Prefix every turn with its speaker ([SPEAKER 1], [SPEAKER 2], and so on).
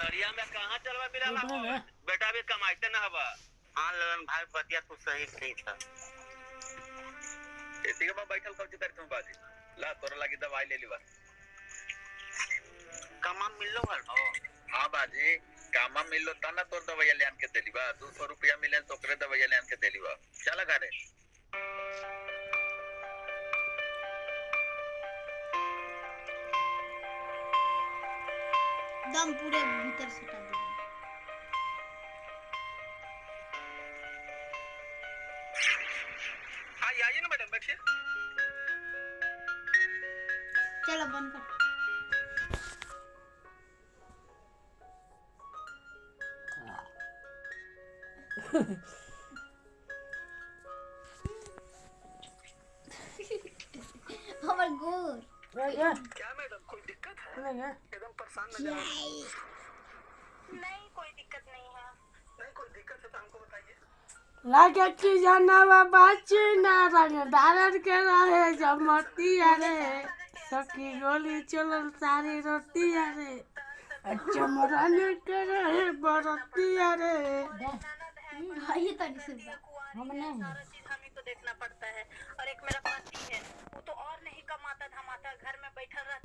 [SPEAKER 1] अड़िया में कहाँ चलवा मिला ना बेटा भी कमाइते ना हवा। हाँ ललन भाई बतिया तू सही कही था। ठीक है मैं बैठल कब जी तुम बाजी ला तोरा लगी दवाई ले लीवा। कामा मिलो हल हो। हाँ बाजी कामा मिलो तना तोर दवाई ले आन के देलीवा 200 रुपया मिले तो करे दवाई ले आन के देलीवा चला घरे।
[SPEAKER 2] दम पूरे भीतर सटा दे।
[SPEAKER 1] आइए ना मैडम बैठिए।
[SPEAKER 2] चलो बंद कर। हमार गोर
[SPEAKER 1] क्या मैडम कोई दिक्कत है? नहीं है एकदम परेशान नजर आ रहे हैं।
[SPEAKER 3] नहीं कोई दिक्कत नहीं है।
[SPEAKER 1] नहीं कोई दिक्कत है तो हमको बताइए।
[SPEAKER 4] लागे की जानवा बाची ना रंग डालर के रहे जमती अरे सकी गोली चलल सारी रोटी अरे चमरन के रहे बरती अरे
[SPEAKER 2] ये तनी से
[SPEAKER 3] हम नहीं सारा चीज हमें को देखना पड़ता है और एक मेरा पति है वो तो और नहीं कमाता धमाता घर में बैठा रहता।